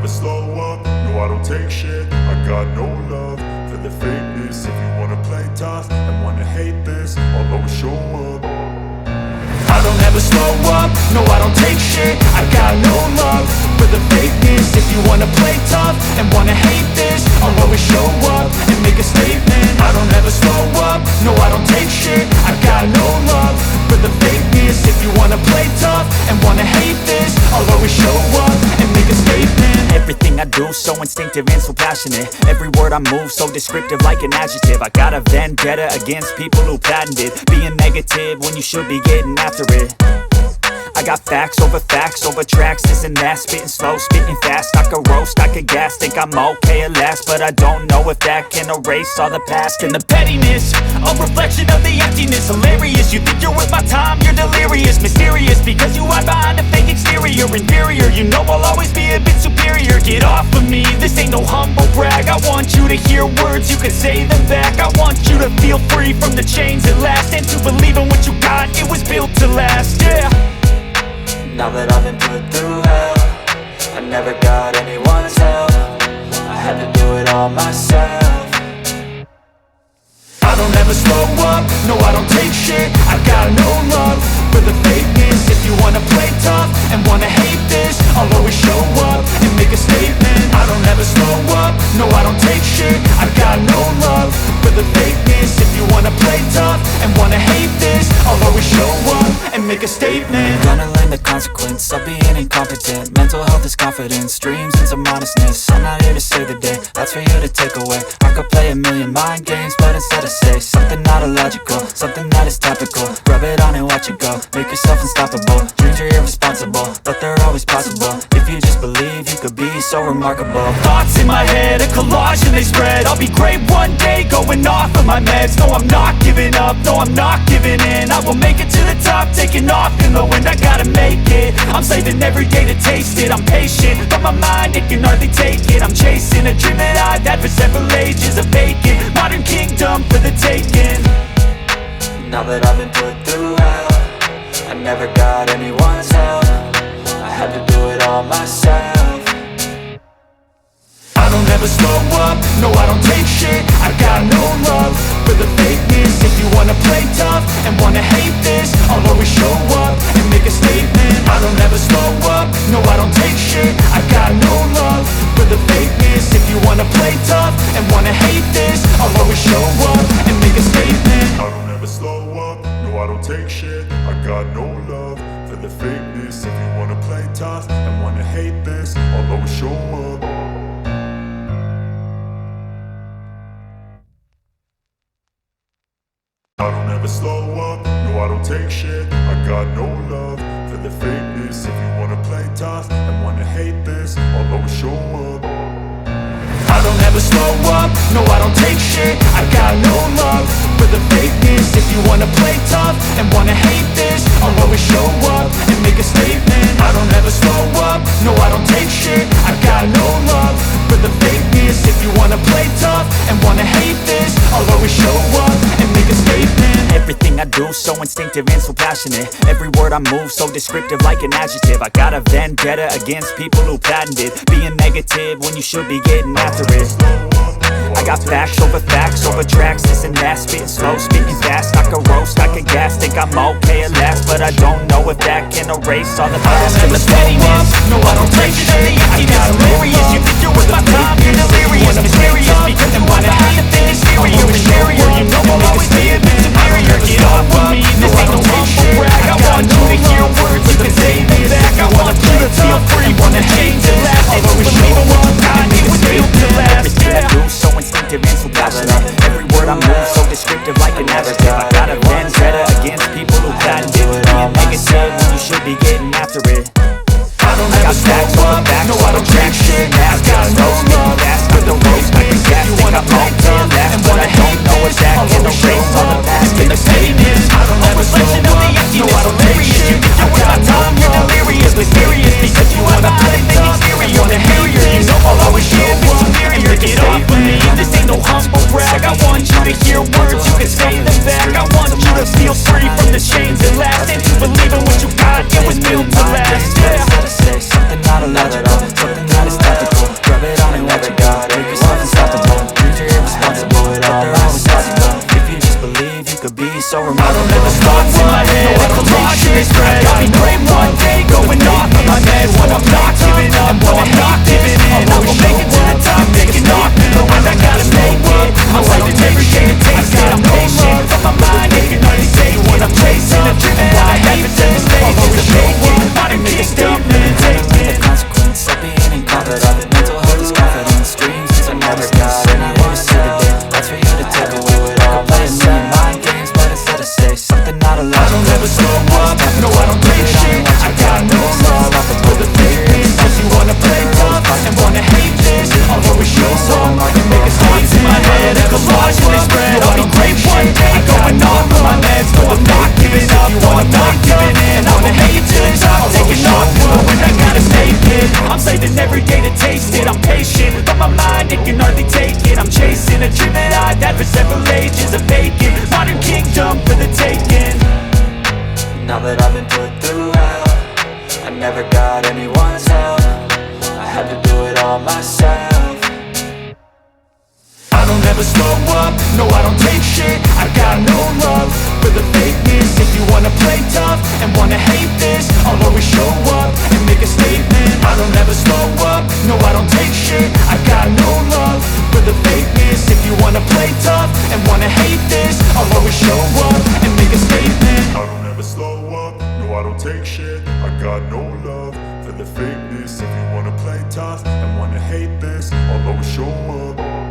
slow up, no I don't take shit. I got no love for the fakeness. If you wanna play tough and wanna hate this, I'll always show up. I don't ever slow up, no I don't take shit. I got no love for the fakeness. If you wanna play tough and wanna hate this, I'll always show up and make a statement. I don't ever slow up, no I don't take shit. I got no love for the fakeness. If you wanna play tough and wanna hate this, I'll always show up and make a statement. Everything I do so instinctive and so passionate. Every word I move so descriptive like an adjective. I got a vendetta against people who patented being negative when you should be getting after it. I got facts over tracks, this and that. Spitting slow, spitting fast, I could roast, I could gas. Think I'm okay at last, but I don't know if that can erase all the past. And the pettiness, a reflection of the emptiness. Hilarious, you think you're worth my time, you're delirious. Mysterious, because you hide behind a fake exterior. Inferior, you know I'll always be a bit superior. Get off of me, this ain't no humble brag. I want you to hear words, you can say them back. I want you to feel free from the chains at last, and to believe in what you got, it was built to last, yeah. Now that I've been put through hell, I never got anyone's help. I had to do it all myself. I don't ever slow up, no I don't take shit. I got no love for the fakeness. If you wanna play tough and wanna hate this, I'll always show up and make a statement. I don't ever slow up, no I don't take shit. I got no love for the fakeness. If you wanna play tough and wanna hate this, I'll always show up and make a statement. Gonna learn the consequence of being incompetent. Mental health is confidence, dreams and some honestness. I'm not here to save the day, that's for you to take away. I could play a million mind games, but instead I say something not illogical, something that is topical. Rub it on and watch it go, make yourself unstoppable. Dreams are irresponsible, but they're always possible. If you just believe, you could be so remarkable. Thoughts in my head, a collage and they spread. I'll be great one day, going off of my meds. No, I'm not giving up, no, I'm not giving in. I will make it to the top, taking off in the wind. I gotta make it, I'm saving every day to taste it. I'm patient, but my mind, it can hardly take it. I'm chasing a dream that I've had for several ages. A vacant, modern kingdom for the taking. Now that I've been put through hell, I never got anyone's help. I had to do it all myself. I don't ever slow up, no I don't take shit. I got no love for the fakeness. If you wanna play tough and wanna hate this, I'll always show up and make a statement. I don't ever slow up, no I don't take shit. I got no love for the fakeness. If you wanna play tough and wanna hate this, I'll always show up and make a statement. I don't ever slow up, no I don't take shit. I got no love for the fakeness. If you wanna play tough and wanna hate this, I'll always show up. I don't ever slow up, no I don't take shit. I got no love for the fakeness. If you wanna play tough and wanna hate this, I'll always show up. I don't ever slow up, no I don't take shit. I got no love for the fakeness. If you wanna play tough and wanna hate this, I'll always show up and make a statement. I don't ever slow up, no I don't take shit. I got no love for the fakeness. If you wanna play tough and wanna hate this, I'll always show up and make a statement. Everything I do so instinctive and so passionate. Every word I move so descriptive like an adjective. I got a vendetta against people who patented being negative when you should be getting after it. I got facts over tracks, this and that. Spitting slow, spitting fast, I could roast, I could gas. Think I'm okay at last, but I don't know if that can erase all the past. And the pettiness, no I don't take shit. I got hilarious, you think you're worth my time, you're delirious. Mysterious, because you wanna hate the exterior. Inferior, you know I'll always be a bit superior. Get off of me, this ain't no humble brag. I want you to hear words, you can say them back. I want you to feel free from the chains at last, and to believe in what you got, it was built to last. Everything I do so instinctive and so passionate. Every word I move so descriptive like an adjective. I got a vendetta against people who patented being negative when you should be getting after it. I don't ever slow up, no I don't take shit. I got no love for the fakeness. If you wanna play tough and wanna hate this, I'll always show up and make a statement. I don't ever slow up, no I don't take shit. I got no love for the fakeness. If you wanna play tough and wanna hate this, I'll always show up and make a Get off of me, statement. this ain't no humble brag. I want you to hear words, you can say them back. I want you to feel free from the chains that last, and to believe in what you got, it was built to last, yeah. Something not illogical, something that is topical. taste it. I'm patient, but my mind, it can hardly take it. I'm chasing a dream that I've had for several ages. A vacant, modern kingdom for the taking. Now that I've been put through hell, I never got anyone's help. I had to do it all myself. I don't ever slow up, no I don't take shit. I got no love for the fakeness. If you wanna play tough and wanna hate this, I'll always show up and make a statement. I don't ever slow up, no I don't take shit. I got no love for the fakeness. If you wanna play tough and wanna hate this, I'll always show up and make a statement. I don't ever slow up, no I don't take shit. I got no love for the fakeness. If you wanna play tough and wanna hate this, I'll always show up